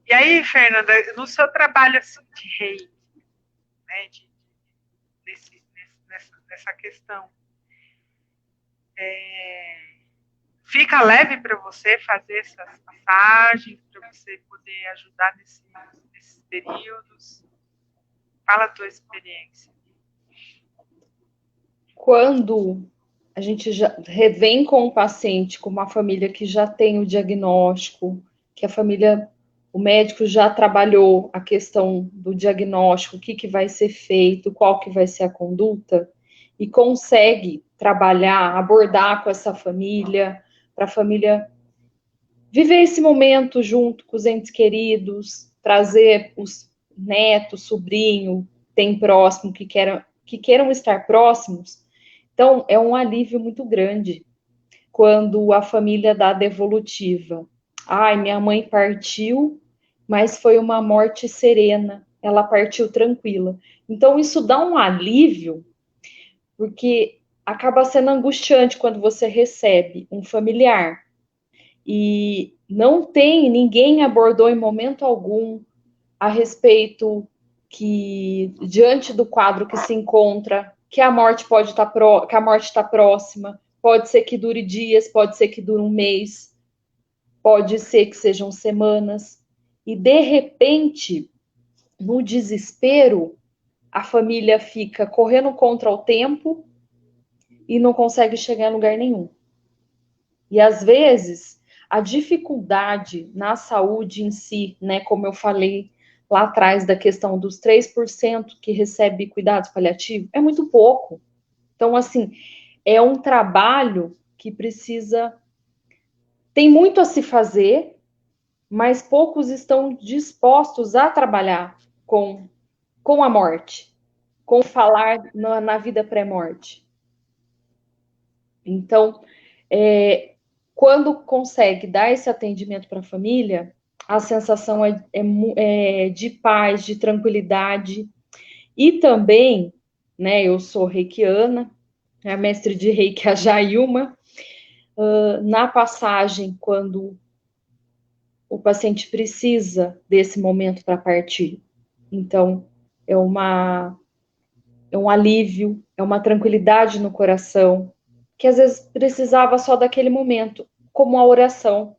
E aí, Fernanda, no seu trabalho assim, de rei, né, nessa questão, fica leve para você fazer essas passagens, para você poder ajudar nesses períodos? Fala a tua experiência. Quando a gente já revém com o paciente, com uma família que já tem o diagnóstico, que a família, o médico já trabalhou a questão do diagnóstico, o que vai ser feito, qual que vai ser a conduta, e consegue trabalhar, abordar com essa família, para a família viver esse momento junto com os entes queridos, trazer os netos, sobrinho, tem próximo que queiram estar próximos. Então, é um alívio muito grande quando a família dá devolutiva. Ai, minha mãe partiu, mas foi uma morte serena, ela partiu tranquila. Então, isso dá um alívio, porque acaba sendo angustiante quando você recebe um familiar e não tem, ninguém abordou em momento algum a respeito que, diante do quadro que se encontra, que a morte pode estar que a morte está próxima, pode ser que dure dias, pode ser que dure um mês, pode ser que sejam semanas, e de repente, no desespero, a família fica correndo contra o tempo e não consegue chegar em lugar nenhum. E às vezes a dificuldade na saúde em si, né, como eu falei lá atrás da questão dos 3% que recebe cuidados paliativos, é muito pouco. Então, assim, é um trabalho que precisa. Tem muito a se fazer, mas poucos estão dispostos a trabalhar com a morte, com falar na vida pré-morte. Então, quando consegue dar esse atendimento para a família, a sensação é de paz, de tranquilidade. E também, né, eu sou reikiana, a mestre de reiki, a Jailma, na passagem, quando o paciente precisa desse momento para partir. Então, é um alívio, é uma tranquilidade no coração, que às vezes precisava só daquele momento, como a oração,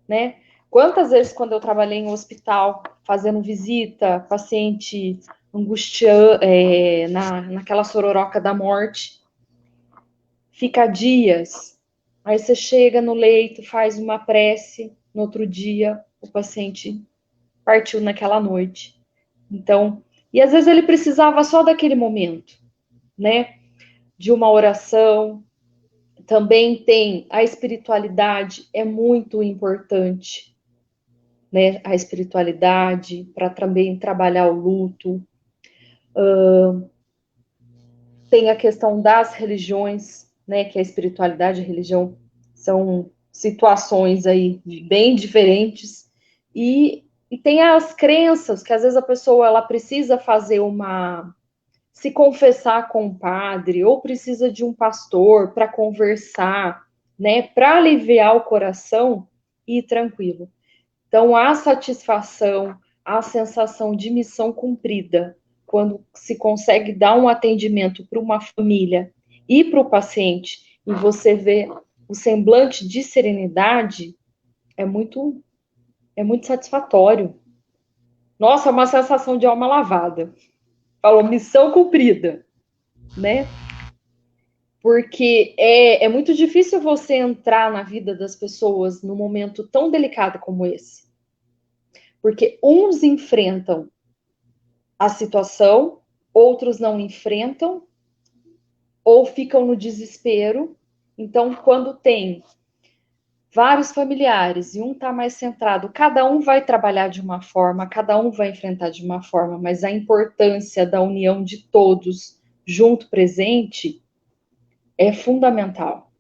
né? Quantas vezes, quando eu trabalhei em um hospital, fazendo visita, paciente angustiando, naquela sororoca da morte, fica dias, aí você chega no leito, faz uma prece, no outro dia, o paciente partiu naquela noite. Então, e às vezes ele precisava só daquele momento, né? De uma oração. Também tem a espiritualidade, é muito importante, né? A espiritualidade, para também trabalhar o luto. Tem a questão das religiões, né? Que a espiritualidade e a religião são situações aí bem diferentes. E tem as crenças, que às vezes a pessoa ela precisa fazer se confessar com um padre, ou precisa de um pastor para conversar, né? Para aliviar o coração e ir tranquilo. Então, a satisfação, a sensação de missão cumprida, quando se consegue dar um atendimento para uma família e para o paciente, e você vê o semblante de serenidade, é muito satisfatório. Nossa, é uma sensação de alma lavada. Falou, missão cumprida, né? Porque é muito difícil você entrar na vida das pessoas num momento tão delicado como esse. Porque uns enfrentam a situação, outros não enfrentam, ou ficam no desespero. Então, quando tem vários familiares e um está mais centrado, cada um vai trabalhar de uma forma, cada um vai enfrentar de uma forma, mas a importância da união de todos junto, presente, é fundamental.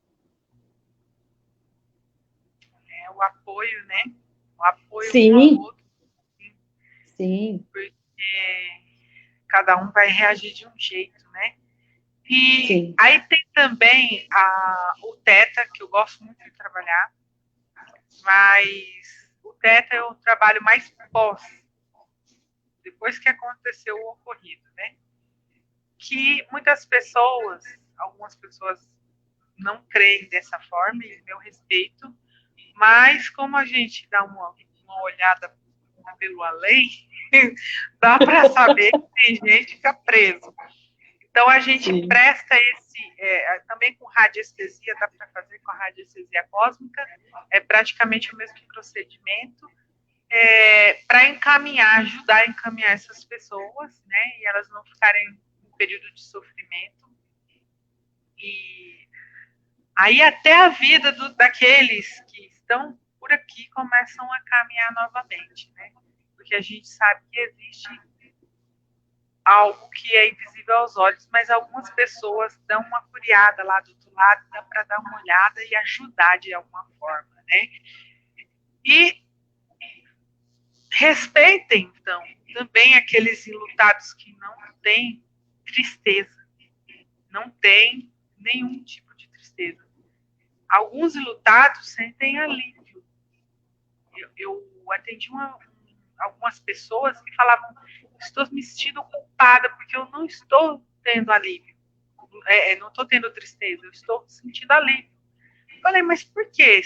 É o apoio, né? O apoio Sim. um ao outro. Sim. Porque cada um vai reagir de um jeito, né? E Sim. aí tem também o Theta, que eu gosto muito de trabalhar, mas o Theta eu trabalho mais pós, depois que aconteceu o ocorrido, né? Que muitas pessoas, algumas pessoas não creem dessa forma, e meu respeito, mas como a gente dá uma olhada pelo além, dá para saber que tem gente que fica preso. Então, a gente Sim. presta também com radiestesia, dá para fazer com a radiestesia cósmica, é praticamente o mesmo procedimento, para encaminhar, ajudar a encaminhar essas pessoas, né, e elas não ficarem em período de sofrimento. E aí até a vida daqueles que estão por aqui começam a caminhar novamente, né, porque a gente sabe que existe algo que é invisível aos olhos, mas algumas pessoas dão uma curiada lá do outro lado, dá para dar uma olhada e ajudar de alguma forma, né? E respeitem, então, também aqueles enlutados que não têm tristeza, não têm nenhum tipo de tristeza. Alguns enlutados sentem alívio. Eu atendi algumas pessoas que falavam: estou me sentindo culpada porque eu não estou tendo alívio, não estou tendo tristeza, eu estou sentindo alívio. Falei, mas por quê?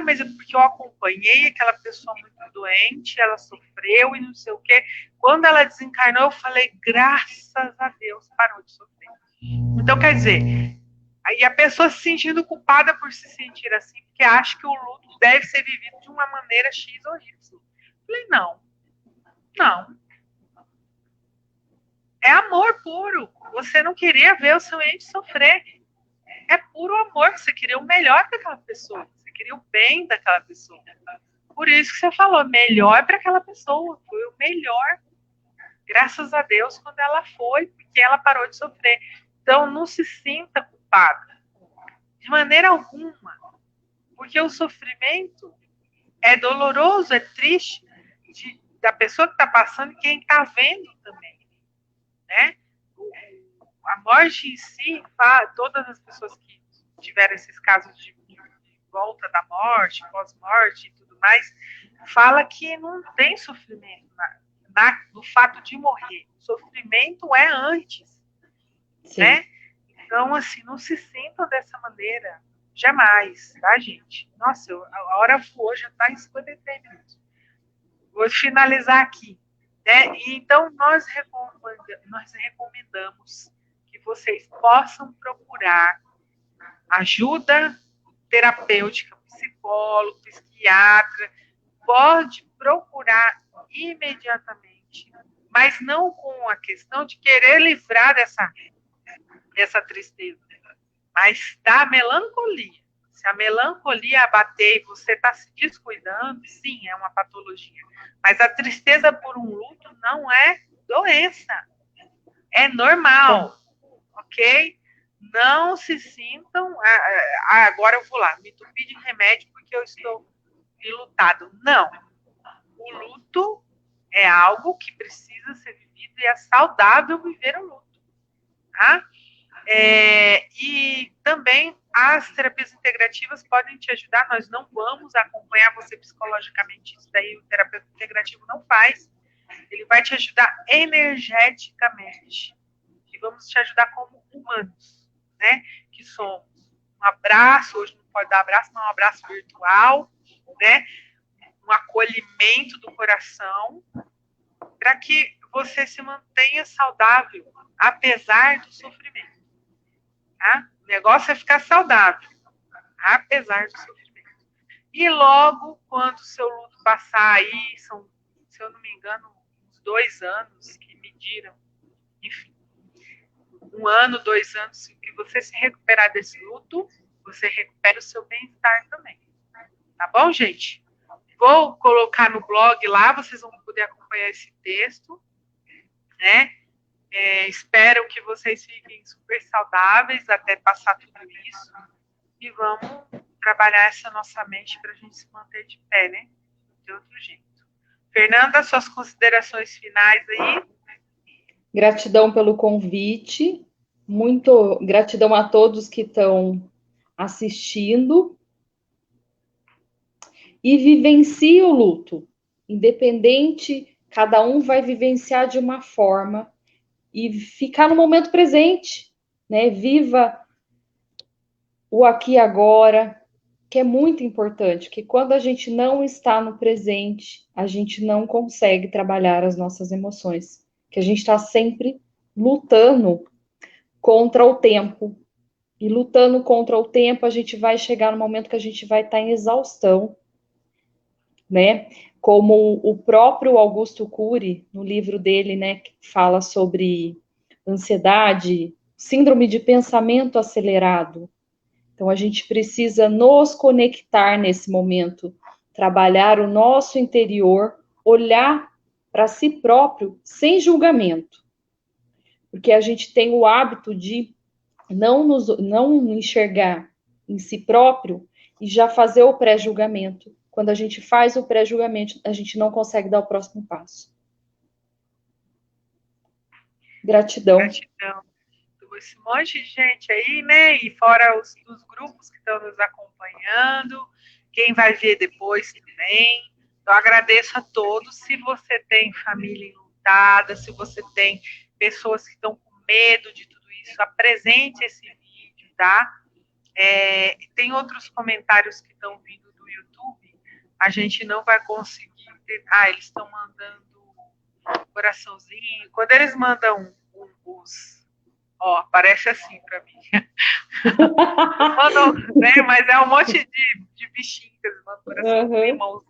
Mas é porque eu acompanhei aquela pessoa muito doente, ela sofreu e não sei o quê. Quando ela desencarnou, eu falei, graças a Deus, parou de sofrer. Então, quer dizer, aí a pessoa se sentindo culpada por se sentir assim, porque acha que o luto deve ser vivido de uma maneira X ou Y. Falei, não. É amor puro. Você não queria ver o seu ente sofrer. É puro amor. Você queria o melhor daquela pessoa. Você queria o bem daquela pessoa. Por isso que você falou, melhor para aquela pessoa. Foi o melhor. Graças a Deus, quando ela foi, porque ela parou de sofrer. Então, não se sinta culpada. De maneira alguma. Porque o sofrimento é doloroso, é triste da pessoa que está passando e quem está vendo também. Né? A morte em si, todas as pessoas que tiveram esses casos de volta da morte, pós-morte e tudo mais, fala que não tem sofrimento no fato de morrer. O sofrimento é antes. Né? Então, assim, não se sintam dessa maneira. Jamais, tá, gente? Nossa, a hora voou, já está em 53 minutos. Vou finalizar aqui. Né? E, então, nós recomendamos que vocês possam procurar ajuda terapêutica, psicólogo, psiquiatra, pode procurar imediatamente, mas não com a questão de querer livrar dessa tristeza, mas da melancolia. Se a melancolia abater e você está se descuidando, sim, é uma patologia. Mas a tristeza por um luto não é doença. É normal, ok? Não se sintam... agora eu vou lá, me entupi de remédio porque eu estou enlutado. Não. O luto é algo que precisa ser vivido e é saudável viver o luto. Tá? E também as terapias integrativas podem te ajudar. Nós não vamos acompanhar você psicologicamente, isso daí o terapeuta integrativo não faz. Ele vai te ajudar energeticamente. E vamos te ajudar como humanos, né? Que somos. Um abraço, hoje não pode dar abraço, mas um abraço virtual, né? Um acolhimento do coração, para que você se mantenha saudável, apesar do sofrimento. Tá? O negócio é ficar saudável, apesar do sofrimento. E logo, quando o seu luto passar aí, são, se eu não me engano, uns 2 anos que mediram, enfim, 1 ano, 2 anos, que você se recuperar desse luto, você recupera o seu bem-estar também. Tá bom, gente? Vou colocar no blog lá, vocês vão poder acompanhar esse texto, né? Espero que vocês fiquem super saudáveis até passar tudo isso. E vamos trabalhar essa nossa mente para a gente se manter de pé, né? De outro jeito. Fernanda, suas considerações finais aí? Gratidão pelo convite. Muito gratidão a todos que estão assistindo. E vivencie o luto. Independente, cada um vai vivenciar de uma forma e ficar no momento presente, né? Viva o aqui e agora, que é muito importante, que quando a gente não está no presente, a gente não consegue trabalhar as nossas emoções, que a gente está sempre lutando contra o tempo. E lutando contra o tempo, a gente vai chegar no momento que a gente vai estar em exaustão, né? Como o próprio Augusto Cury, no livro dele, né, que fala sobre ansiedade, síndrome de pensamento acelerado. Então, a gente precisa nos conectar nesse momento, trabalhar o nosso interior, olhar para si próprio sem julgamento. Porque a gente tem o hábito de não enxergar em si próprio e já fazer o pré-julgamento. Quando a gente faz o pré-julgamento, a gente não consegue dar o próximo passo. Gratidão. Gratidão. Esse monte de gente aí, né? E fora os grupos que estão nos acompanhando, quem vai ver depois também. Eu agradeço a todos. Se você tem família enlutada, se você tem pessoas que estão com medo de tudo isso, apresente esse vídeo, tá? Tem outros comentários que estão vindo do YouTube. A gente não vai conseguir. Eles estão mandando coraçãozinho. Quando eles mandam os. Aparece assim para mim. Né? Mas é um monte de bichinhos que eles mandam coraçãozinho,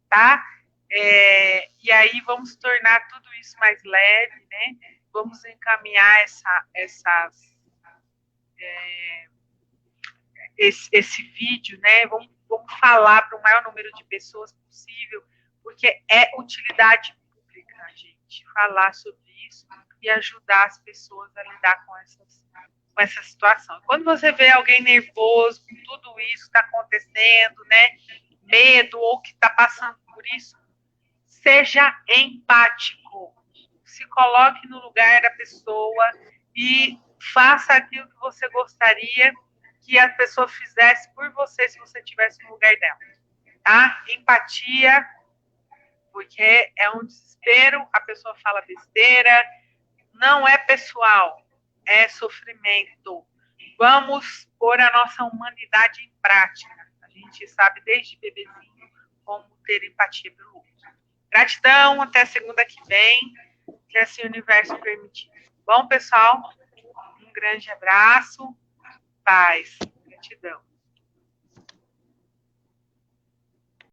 tá? E aí vamos tornar tudo isso mais leve, né? Vamos encaminhar esse vídeo, né? Vamos falar para o maior número de pessoas possível, porque é utilidade pública, gente, falar sobre isso e ajudar as pessoas a lidar com essa situação. Quando você vê alguém nervoso com tudo isso que está acontecendo, né? Medo ou que está passando por isso, seja empático. Se coloque no lugar da pessoa e faça aquilo que você gostaria que a pessoa fizesse por você se você estivesse no lugar dela. Tá? Empatia, porque é um desespero, a pessoa fala besteira, não é pessoal, é sofrimento. Vamos pôr a nossa humanidade em prática. A gente sabe desde bebezinho como ter empatia pelo outro. Gratidão, até segunda que vem, que assim o universo permitir. Bom, pessoal, um grande abraço, paz, gratidão.